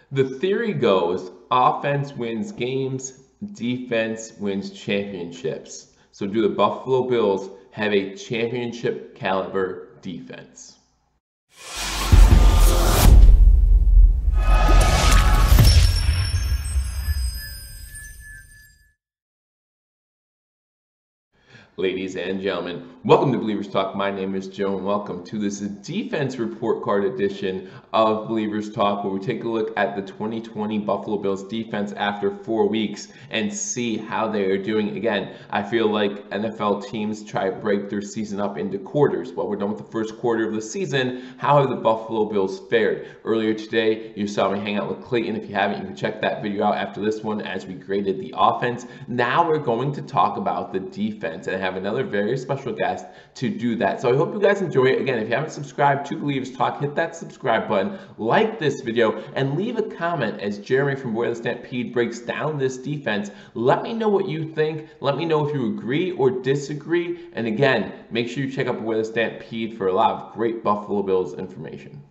The theory goes offense wins games, defense wins championships. So, do the Buffalo Bills have a championship caliber defense? Ladies and gentlemen, welcome to Believers Talk. My name is Joe, and welcome to this defense report card edition of Believers Talk, where we take a look at the 2020 Buffalo Bills defense after 4 weeks and see how they are doing. Again, I feel like NFL teams try to break their season up into quarters. Well, we're done with the first quarter of the season. How have the Buffalo Bills fared? Earlier today, you saw me hang out with Clayton. If you haven't, you can check that video out after this one as we graded the offense. Now we're going to talk about the defense and have another very special guest to do that. So I hope you guys enjoy it. Again, if you haven't subscribed to Believers Talk, hit that subscribe button, like this video, and leave a comment as Jeremy from Where the Stampede breaks down this defense. Let me know what you think. Let me know if you agree or disagree. And again, make sure you check out Where the Stampede for a lot of great Buffalo Bills information.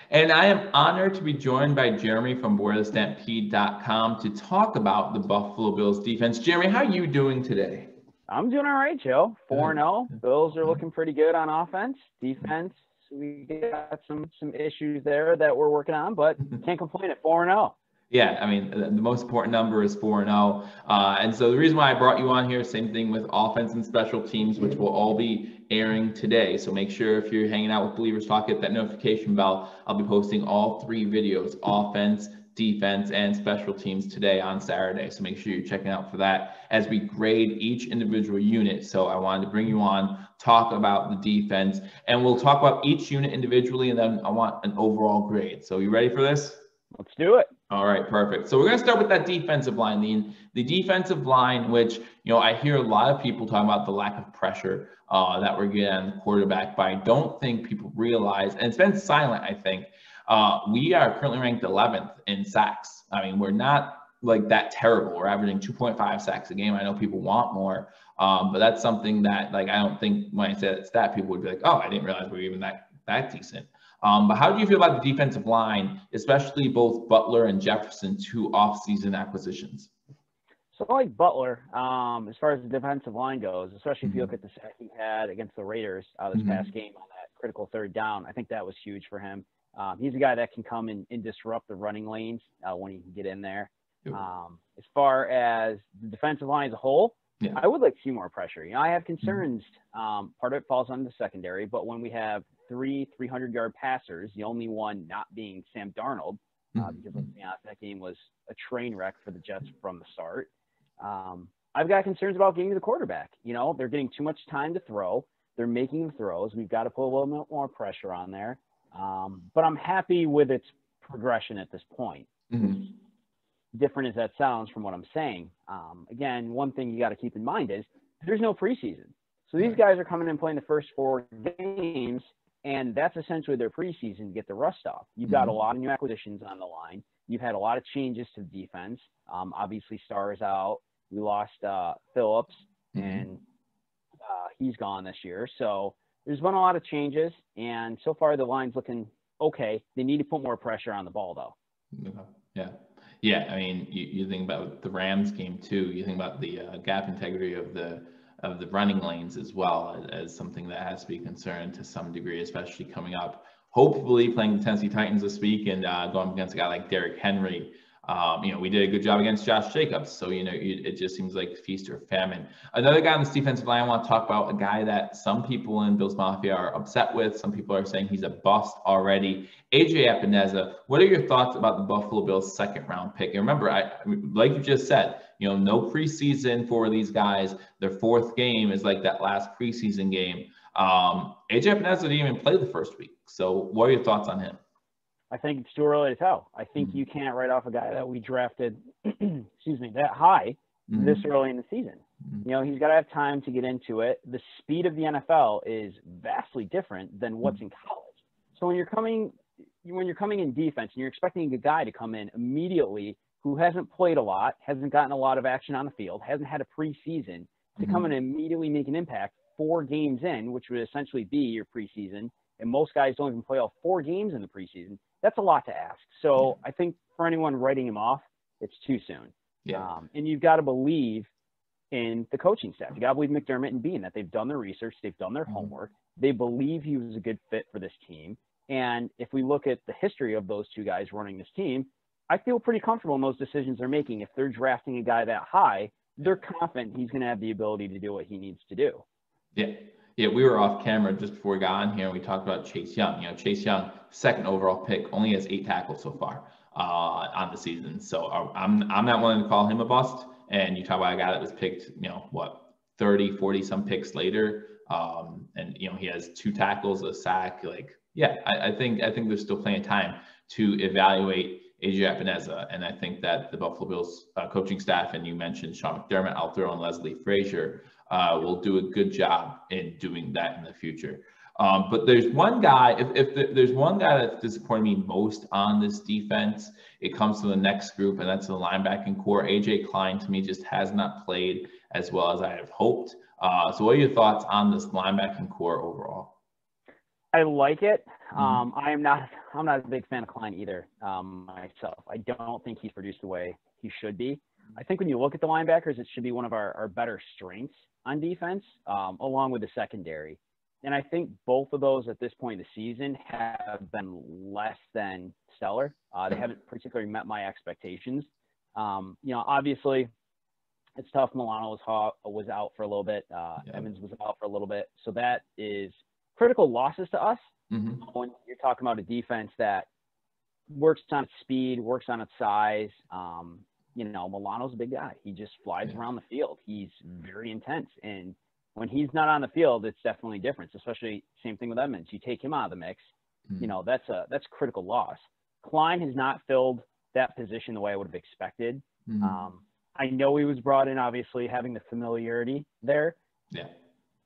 And I am honored to be joined by Jeremy from WhereTheStampede.com to talk about the Buffalo Bills defense. Jeremy, how are you doing today? I'm doing all right, Joe. 4-0. Bills are looking pretty good on offense. Defense, we got some issues there that we're working on, but can't complain at 4-0. Yeah, I mean, the most important number is 4-0. And so the reason why I brought you on here, same thing with offense and special teams, which will all be airing today. So make sure if you're hanging out with Believers Talk, hit that notification bell. I'll be posting all 3 videos, offense, defense, and special teams today on Saturday. So make sure you're checking out for that as we grade each individual unit. So I wanted to bring you on, talk about the defense, and we'll talk about each unit individually, and then I want an overall grade. So you ready for this? Let's do it. All right, perfect. So we're going to start with that defensive line, the defensive line, which, I hear a lot of people talking about the lack of pressure that we're getting on the quarterback, but I don't think people realize, and it's been silent, I think, we are currently ranked 11th in sacks. I mean, we're not like that terrible. We're averaging 2.5 sacks a game. I know people want more, but that's something that, like, I don't think when I said that stat, people would be like, oh, I didn't realize we were even that decent. But how do you feel about the defensive line, especially both Butler and Jefferson, 2 off-season acquisitions? So I like Butler as far as the defensive line goes, especially if you look at the sack he had against the Raiders this past game on that critical 3rd down. I think that was huge for him. He's a guy that can come and disrupt the running lanes when he can get in there. As far as the defensive line as a whole, I would like to see more pressure. I have concerns. Part of it falls on the secondary, but when we have 3 300-yard passers, the only one not being Sam Darnold, because let's be honest, that game was a train wreck for the Jets from the start. I've got concerns about getting to the quarterback. They're getting too much time to throw. They're making the throws. We've got to put a little bit more pressure on there. But I'm happy with its progression at this point. Different as that sounds from what I'm saying. Again, one thing you got to keep in mind is there's no preseason. So these guys are coming in playing the first 4 games, and that's essentially their preseason to get the rust off. You've got a lot of new acquisitions on the line. You've had a lot of changes to the defense. Obviously, Starr is out. We lost Phillips, and he's gone this year. So there's been a lot of changes, and so far the line's looking okay. They need to put more pressure on the ball, though. Yeah. I mean, you think about the Rams game too. You think about the gap integrity of the running lanes as well as something that has to be concerned to some degree, especially coming up. Hopefully, playing the Tennessee Titans this week and going against a guy like Derrick Henry. We did a good job against Josh Jacobs. So, it just seems like feast or famine. Another guy on this defensive line I want to talk about, a guy that some people in Bills Mafia are upset with. Some people are saying he's a bust already. AJ Epineph. What are your thoughts about the Buffalo Bills 2nd round pick? And remember, like you just said, no preseason for these guys. Their 4th game is like that last preseason game. AJ Epineph didn't even play the first week. So what are your thoughts on him? I think it's too early to tell. I think you can't write off a guy that we drafted, that high this early in the season. He's got to have time to get into it. The speed of the NFL is vastly different than what's in college. So when you're coming in defense and you're expecting a guy to come in immediately who hasn't played a lot, hasn't gotten a lot of action on the field, hasn't had a preseason, to come in and immediately make an impact 4 games in, which would essentially be your preseason, and most guys don't even play all 4 games in the preseason, that's a lot to ask. So I think for anyone writing him off, it's too soon. Yeah. And you've got to believe in the coaching staff. You got to believe McDermott and Bean that they've done their research, they've done their homework, they believe he was a good fit for this team. And if we look at the history of those two guys running this team, I feel pretty comfortable in those decisions they're making. If they're drafting a guy that high, they're confident he's going to have the ability to do what he needs to do. Yeah. Yeah, we were off camera just before we got on here, and we talked about Chase Young. Chase Young, second overall pick, only has 8 tackles so far on the season. So I'm not willing to call him a bust. And you talk about a guy that was picked, 30, 40 some picks later, and he has 2 tackles, a sack. I think there's still plenty of time to evaluate Adrian Epineph, and I think that the Buffalo Bills coaching staff, and you mentioned Sean McDermott, I'll throw in Leslie Frazier, will do a good job in doing that in the future. But there's one guy, if there's one guy that's disappointed me most on this defense, it comes to the next group, and that's the linebacking core. AJ Klein, to me, just has not played as well as I have hoped. So what are your thoughts on this linebacking core overall? I like it. I'm not a big fan of Klein either myself. I don't think he's produced the way he should be. I think when you look at the linebackers, it should be one of our better strengths on defense, along with the secondary. And I think both of those at this point in the season have been less than stellar. They haven't particularly met my expectations. Obviously, it's tough. Milano was out for a little bit. Evans was out for a little bit. So that is critical losses to us when you're talking about a defense that works on its speed, works on its size. Milano's a big guy. He just flies around the field. He's very intense. And when he's not on the field, it's definitely different, especially same thing with Edmonds. You take him out of the mix, that's a critical loss. Klein has not filled that position the way I would have expected. I know he was brought in, obviously, having the familiarity there. Yeah.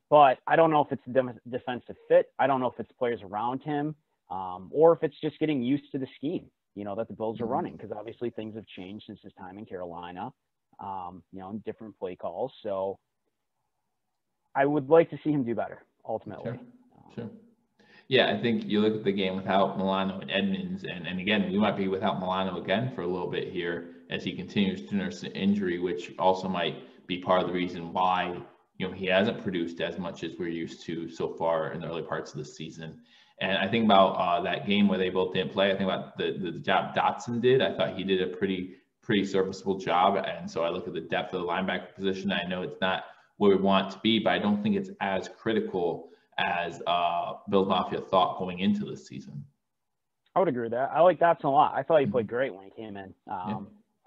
But I don't know if it's a defensive fit. I don't know if it's players around him, or if it's just getting used to the scheme, that the Bills are running, because obviously things have changed since his time in Carolina, in different play calls. So I would like to see him do better, ultimately. Sure. Yeah, I think you look at the game without Milano and Edmonds, and again, we might be without Milano again for a little bit here as he continues to nurse an injury, which also might be part of the reason why he hasn't produced as much as we're used to so far in the early parts of the season. And I think about that game where they both didn't play. I think about the job Dotson did. I thought he did a pretty serviceable job. And so I look at the depth of the linebacker position. I know it's not where we want it to be, but I don't think it's as critical as Bills Mafia thought going into this season. I would agree with that. I like Dotson a lot. I thought he played great when he came in.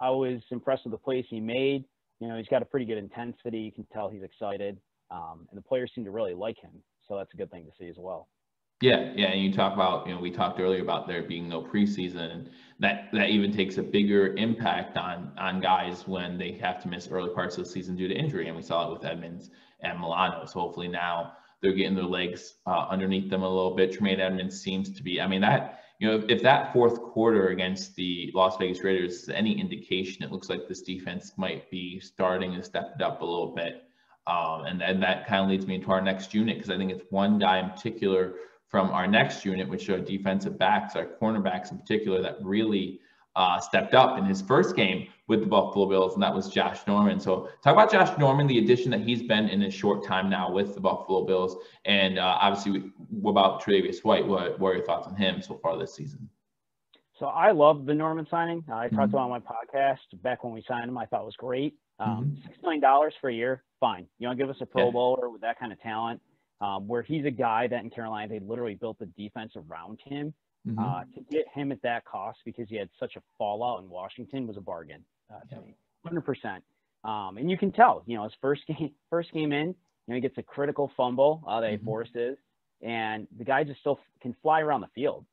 I was impressed with the plays he made. He's got a pretty good intensity. You can tell he's excited. And the players seem to really like him. So that's a good thing to see as well. Yeah. And you talk about, we talked earlier about there being no preseason, and that even takes a bigger impact on guys when they have to miss early parts of the season due to injury. And we saw it with Edmonds and Milano. So hopefully now they're getting their legs underneath them a little bit. Tremaine Edmonds seems to be, if that fourth quarter against the Las Vegas Raiders is any indication, it looks like this defense might be starting to step it up a little bit. And that kind of leads me into our next unit, because I think it's one guy in particular from our next unit, which are defensive backs, our cornerbacks in particular, that really stepped up in his first game with the Buffalo Bills, and that was Josh Norman. So talk about Josh Norman, the addition that he's been in his short time now with the Buffalo Bills, and obviously, what about Tre'Davious White? What are your thoughts on him so far this season? So I love the Norman signing. I talked about it on my podcast back when we signed him. I thought it was great. $6 million for a year, fine. You want to give us a Pro Bowler with that kind of talent, where he's a guy that in Carolina, they literally built the defense around him. To get him at that cost, because he had such a fallout in Washington, was a bargain to me, 100%. And you can tell, his first game in, he gets a critical fumble that he forces, and the guy just still can fly around the field.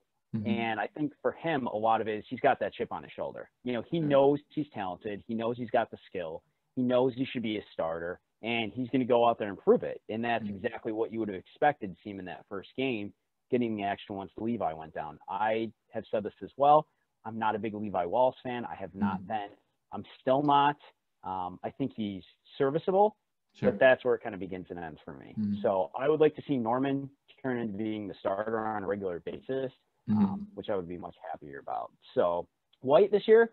And I think for him, a lot of it is he's got that chip on his shoulder. He knows he's talented. He knows he's got the skill. He knows he should be a starter, and he's going to go out there and prove it. And that's exactly what you would have expected to see him in that first game, getting the extra once Levi went down. I have said this as well. I'm not a big Levi Wallace fan. I have not been. I'm still not. I think he's serviceable, but that's where it kind of begins and ends for me. So I would like to see Norman turn into being the starter on a regular basis. which I would be much happier about. So White this year,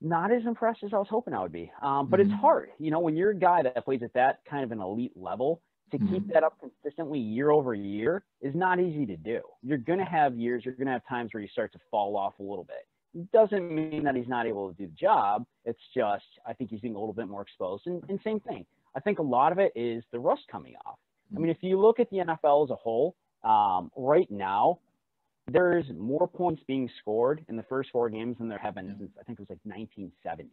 not as impressed as I was hoping I would be. But it's hard, when you're a guy that plays at that kind of an elite level, to keep that up consistently year over year is not easy to do. You're going to have years, you're going to have times where you start to fall off a little bit. It doesn't mean that he's not able to do the job. It's just, I think he's being a little bit more exposed. And same thing. I think a lot of it is the rust coming off. I mean, if you look at the NFL as a whole, right now, there's more points being scored in the first 4 games than there have been since, I think it was like 1970.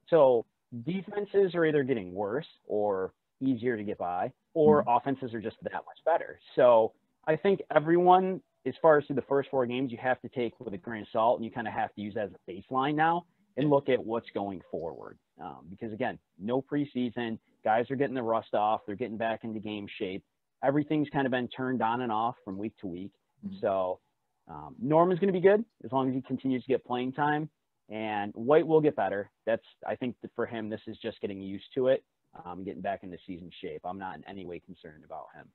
So defenses are either getting worse or easier to get by, or offenses are just that much better. So I think everyone, as far as through the first 4 games, you have to take with a grain of salt, and you kind of have to use that as a baseline now and look at what's going forward. Because again, no preseason, guys are getting the rust off, they're getting back into game shape. Everything's kind of been turned on and off from week to week. So Norman's going to be good as long as he continues to get playing time, and White will get better. I think that for him, this is just getting used to it, getting back into season shape. I'm not in any way concerned about him.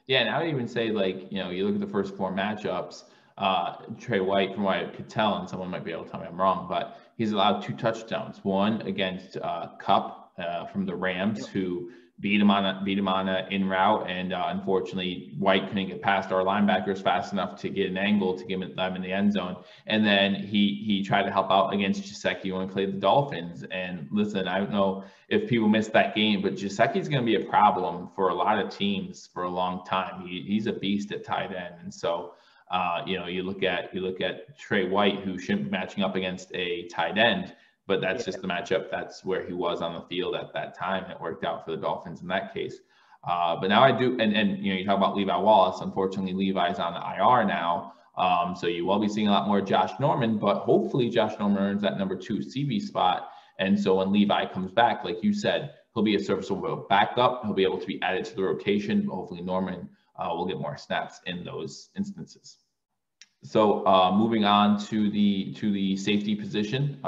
Yeah, and I would even say, you look at the first 4 matchups, Trey White, from what I could tell, and someone might be able to tell me I'm wrong, but he's allowed 2 touchdowns. One against Cup from the Rams, who beat him on a in route, and unfortunately White couldn't get past our linebackers fast enough to get an angle to give them in the end zone. And then he tried to help out against Gesicki when he played the Dolphins. And listen, I don't know if people missed that game, but Gesicki's going to be a problem for a lot of teams for a long time. He's a beast at tight end, and so you look at Trey White, who shouldn't be matching up against a tight end. But that's just the matchup. That's where he was on the field at that time. It worked out for the Dolphins in that case. But now I do, and you talk about Levi Wallace. Unfortunately, Levi's on the IR now. So you will be seeing a lot more Josh Norman, but hopefully Josh Norman earns that number 2 CB spot. And so when Levi comes back, like you said, he'll be a serviceable backup. He'll be able to be added to the rotation. But hopefully Norman will get more snaps in those instances. So moving on to the safety position,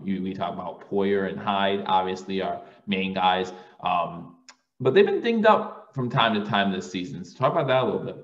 we talk about Poyer and Hyde, obviously our main guys, but they've been dinged up from time to time this season. So talk about that a little bit.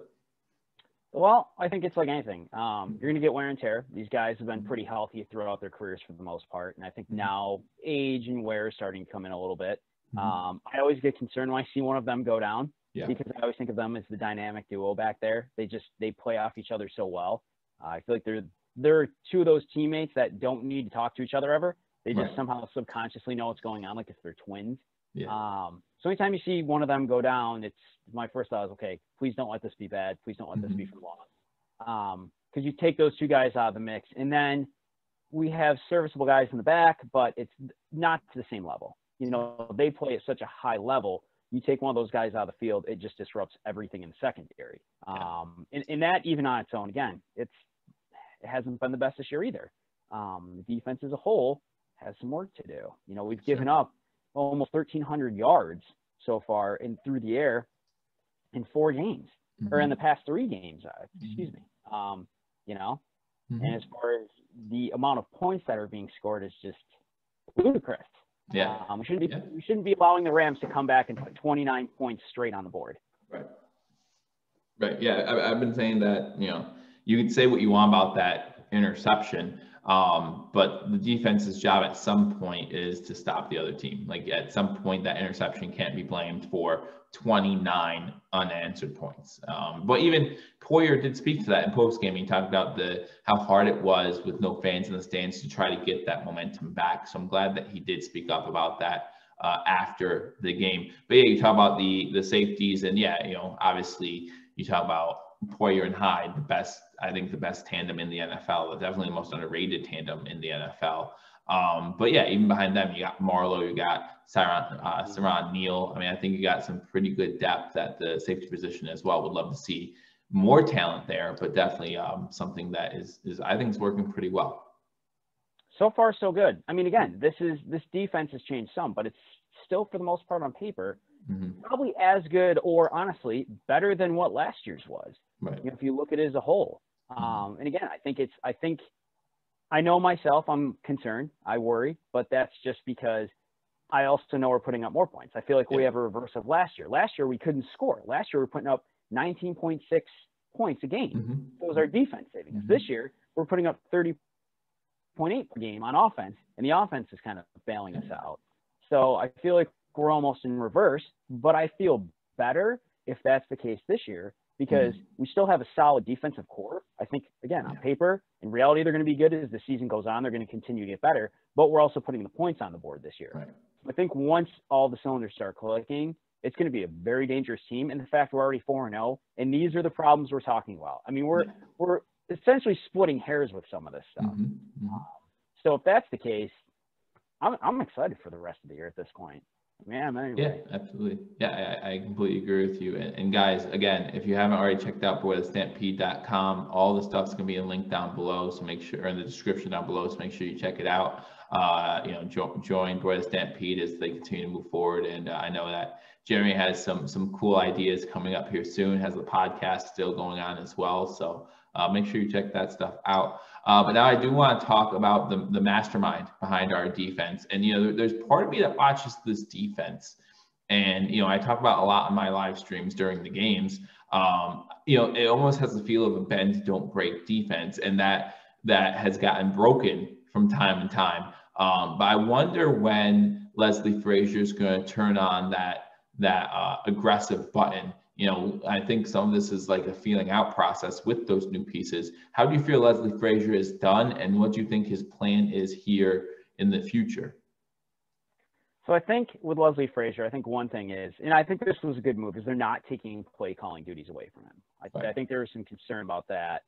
Well, I think it's like anything. You're going to get wear and tear. These guys have been pretty healthy throughout their careers for the most part, and I think now age and wear is starting to come in a little bit. I always get concerned when I see one of them go down, because I always think of them as the dynamic duo back there. They play off each other so well. I feel like they're 2 of those teammates that don't need to talk to each other ever. They just somehow subconsciously know what's going on, like if they're twins. So anytime you see one of them go down, my first thought is, okay, please don't let this be bad. Please don't let this be for long. Because you take those 2 guys out of the mix, and then we have serviceable guys in the back, but it's not to the same level. They play at such a high level. You take one of those guys out of the field, it just disrupts everything in the secondary. And that, even on its own, again, it hasn't been the best this year either. The defense as a whole has some work to do. We've given up almost 1,300 yards so far through the air in 4 games, or in the past 3 games, excuse me. And as far as the amount of points that are being scored is just ludicrous. We shouldn't be allowing the Rams to come back and put 29 points straight on the board. Right. Yeah, I've been saying that, you can say what you want about that interception, but the defense's job at some point is to stop the other team. Like at some point, that interception can't be blamed for 29 unanswered points. But even Poyer did speak to that in postgame. He talked about how hard it was with no fans in the stands to try to get that momentum back. So I'm glad that he did speak up about that after the game. But yeah, you talk about the safeties, and obviously you talk about Poyer and Hyde, the best tandem in the NFL, definitely the most underrated tandem in the NFL. But yeah, even behind them, you got Marlowe, you got Saran Neal. I mean, I think you got some pretty good depth at the safety position as well. Would love to see more talent there, but definitely something that is I think is working pretty well. So far, so good. I mean, again, this defense has changed some, but it's still, for the most part, on paper, probably as good, or honestly better than what last year's was. Right. If you look at it as a whole. And again, I think I know myself, I'm concerned, I worry, but that's just because I also know we're putting up more points. I feel like we have a reverse of last year. Last year we couldn't score. Last year we were putting up 19.6 points a game. Mm-hmm. So it was our defense saving us. This year, we're putting up 30.8 per game on offense, and the offense is kind of bailing us out. So I feel like we're almost in reverse, but I feel better if that's the case this year, because we still have a solid defensive core. I think, again, on paper, in reality, they're going to be good as the season goes on. They're going to continue to get better, but we're also putting the points on the board this year. Right. I think once all the cylinders start clicking, it's going to be a very dangerous team. And the fact we're already 4-0, and these are the problems we're talking about. I mean, we're essentially splitting hairs with some of this stuff. So if that's the case, I'm excited for the rest of the year at this point. Man, anyway. Yeah, absolutely. Yeah, I completely agree with you. And guys, again, if you haven't already checked out boythestampede.com, all the stuff's gonna be linked down below. So make sure, in the description down below. So make sure you check it out. Join Boy the Stampede as they continue to move forward. And I know that Jeremy has some cool ideas coming up here soon. Has the podcast still going on as well. So make sure you check that stuff out. But now I do want to talk about the mastermind behind our defense. And, there's part of me that watches this defense. And, I talk about a lot in my live streams during the games. It almost has the feel of a bend, don't break defense. And that has gotten broken from time to time. But I wonder when Leslie Frazier is going to turn on that aggressive button. I think some of this is like a feeling out process with those new pieces. How do you feel Leslie Frazier is done, and what do you think his plan is here in the future? So I think with Leslie Frazier, I think one thing is, and I think this was a good move, is they're not taking play calling duties away from him. I think there was some concern about that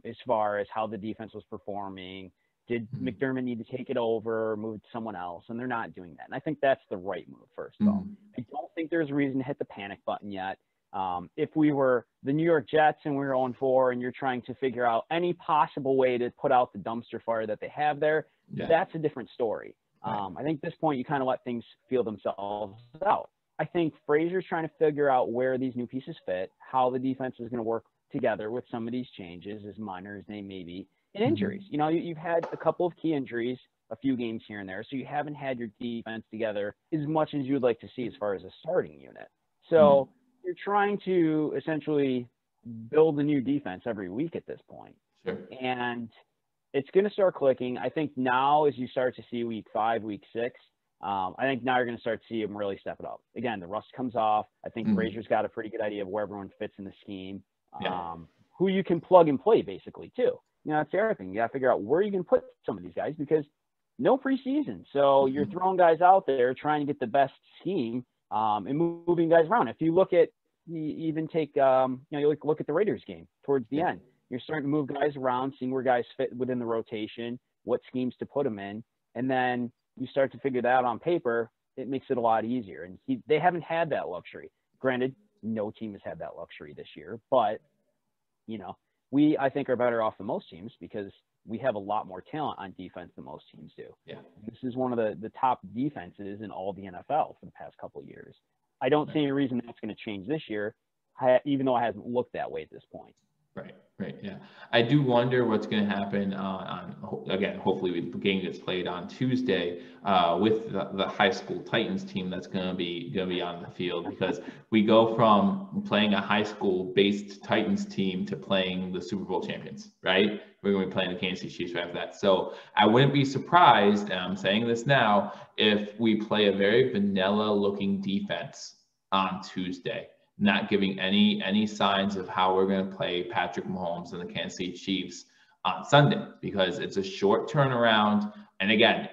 as far as how the defense was performing. Did McDermott need to take it over, move it to someone else? And they're not doing that. And I think that's the right move, first of all. I don't think there's a reason to hit the panic button yet. If we were the New York Jets and we were 0-4 and you're trying to figure out any possible way to put out the dumpster fire that they have there, that's a different story. I think at this point you kind of let things feel themselves out. I think Frazier's trying to figure out where these new pieces fit, how the defense is going to work together with some of these changes, as minor as they may be. And injuries, you've had a couple of key injuries, a few games here and there, so you haven't had your defense together as much as you would like to see as far as a starting unit. So you're trying to essentially build a new defense every week at this point. Sure. And it's going to start clicking. I think now as you start to see week 5, week 6, I think now you're going to start to see them really step it up. Again, the rust comes off. I think Frazier's got a pretty good idea of where everyone fits in the scheme, who you can plug and play basically too. That's the other thing. You got to figure out where you can put some of these guys, because no preseason. So you're throwing guys out there trying to get the best scheme and moving guys around. If you look at, even take, you look at the Raiders game towards the end, you're starting to move guys around, seeing where guys fit within the rotation, what schemes to put them in. And then you start to figure that out on paper. It makes it a lot easier. And they haven't had that luxury. Granted, no team has had that luxury this year, but we, I think, are better off than most teams because we have a lot more talent on defense than most teams do. Yeah. This is one of the top defenses in all the NFL for the past couple of years. I don't see any reason that's going to change this year, even though it hasn't looked that way at this point. Right. Yeah. I do wonder what's going to happen again, hopefully the game gets played on Tuesday with the high school Titans team that's going to be on the field, because we go from playing a high school based Titans team to playing the Super Bowl champions, right? We're going to be playing the Kansas City Chiefs after that. So I wouldn't be surprised, and I'm saying this now, if we play a very vanilla looking defense on Tuesday, not giving any signs of how we're going to play Patrick Mahomes and the Kansas City Chiefs on Sunday, because it's a short turnaround. And again,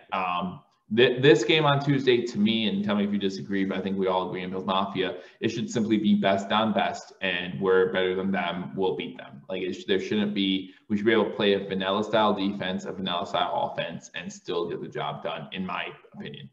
this game on Tuesday, to me, and tell me if you disagree, but I think we all agree in Bills Mafia, it should simply be best on best, and we're better than them, we'll beat them. Like we should be able to play a vanilla style defense, a vanilla style offense, and still get the job done, in my opinion.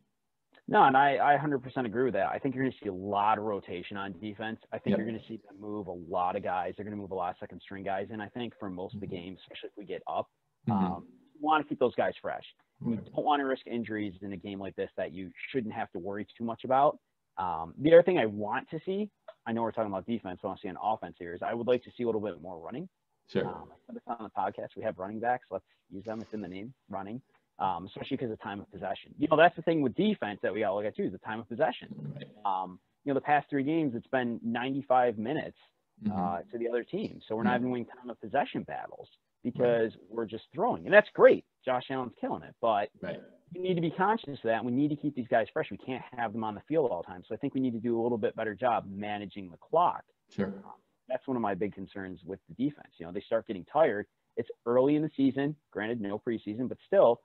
No, and I 100% agree with that. I think you're going to see a lot of rotation on defense. I think you're going to see them move a lot of guys. They're going to move a lot of second string guys. And I think for most of the games, especially if we get up, you want to keep those guys fresh. You don't want to risk injuries in a game like this that you shouldn't have to worry too much about. The other thing I want to see, I know we're talking about defense, but I want to see an offense here, is I would like to see a little bit more running. Sure. I said this on the podcast. We have running backs. Let's use them. It's in the name, running. Especially because of time of possession. That's the thing with defense that we got to look at too, is the time of possession. Right. The past 3 games, it's been 95 minutes to the other team. So we're not even winning time of possession battles because Right. we're just throwing. And that's great. Josh Allen's killing it. But Right. we need to be conscious of that. And we need to keep these guys fresh. We can't have them on the field all the time. So I think we need to do a little bit better job managing the clock. Sure. That's one of my big concerns with the defense. You know, they start getting tired. It's early in the season, granted, no preseason, but still,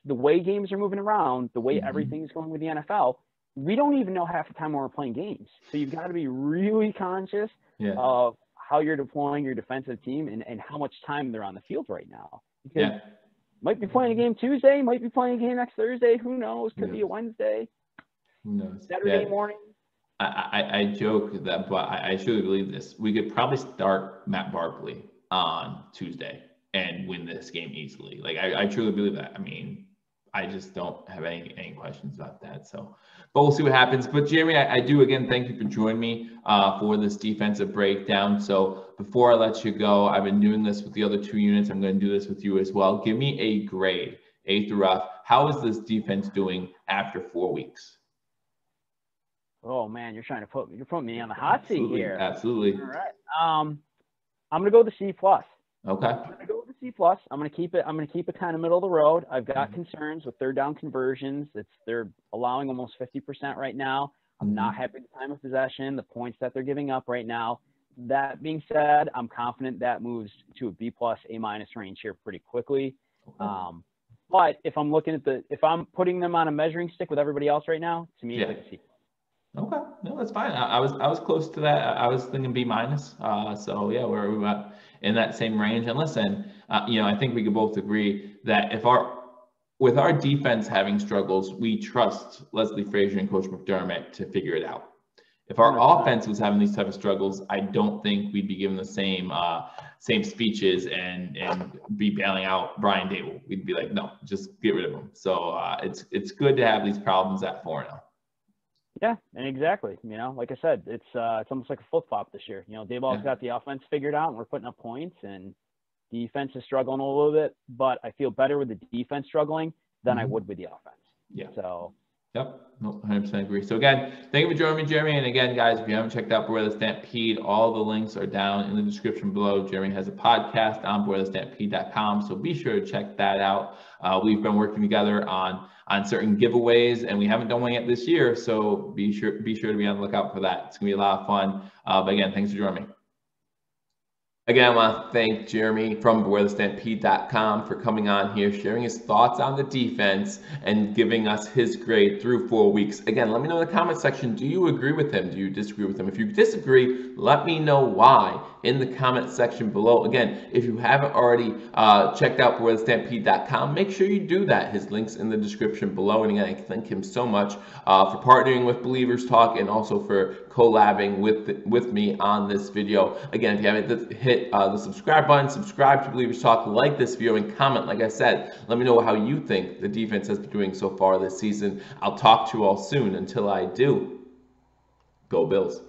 the way games are moving around, the way everything's going with the NFL, we don't even know half the time when we're playing games. So you've got to be really conscious of how you're deploying your defensive team and how much time they're on the field right now. Because might be playing a game Tuesday, might be playing a game next Thursday. Who knows? Could be a Wednesday. Who knows? Saturday morning. I joke that, but I truly believe this. We could probably start Matt Barkley on Tuesday and win this game easily. Like I truly believe that. I mean, I just don't have any questions about that. So, but we'll see what happens. But Jeremy, I do again thank you for joining me for this defensive breakdown. So before I let you go, I've been doing this with the other two units. I'm going to do this with you as well. Give me a grade, A through F. How is this defense doing after 4 weeks? Oh man, you're putting me on the hot seat here. Absolutely. All right. I'm gonna go with the C plus. Okay. I'm gonna go with the C plus. I'm gonna keep it kind of middle of the road. I've got concerns with third down conversions. They're allowing almost 50% right now. I'm not happy with the time of possession, the points that they're giving up right now. That being said, I'm confident that moves to a B plus, A minus range here pretty quickly. Okay. But if I'm putting them on a measuring stick with everybody else right now, to me it's like a C. Okay, no, that's fine. I was close to that. I was thinking B minus. So yeah, we're about in that same range. And listen, I think we could both agree that with our defense having struggles, we trust Leslie Frazier and Coach McDermott to figure it out. If our 100%. offense was having these type of struggles, I don't think we'd be given the same speeches and be bailing out Brian Dable. We'd be like, no, just get rid of him. So it's good to have these problems at 4-0. Yeah, and exactly. Like I said, it's almost like a flip-flop this year. Dayball's got the offense figured out, and we're putting up points, and defense is struggling a little bit, but I feel better with the defense struggling than I would with the offense. Yeah. So. Yep, 100% agree. So again, thank you for joining me, Jeremy. And again, guys, if you haven't checked out Beware the Stampede, all the links are down in the description below. Jeremy has a podcast on BewareTheStampede.com, so be sure to check that out. We've been working together on certain giveaways, and we haven't done one yet this year, so be sure to be on the lookout for that. It's gonna be a lot of fun. But again, thanks for joining me. Again, I want to thank Jeremy from BewareTheStampede.com for coming on here, sharing his thoughts on the defense and giving us his grade through 4 weeks. Again, let me know in the comment section, do you agree with him? Do you disagree with him? If you disagree, let me know why in the comment section below. Again, if you haven't already checked out BewareTheStampede.com, make sure you do that. His link's in the description below. And again, I thank him so much for partnering with Believers Talk and also for collabing with me on this video. Again, if you haven't hit the subscribe button, subscribe to Believers Talk, like this video, and comment. Like I said, let me know how you think the defense has been doing so far this season. I'll talk to you all soon. Until I do, go Bills.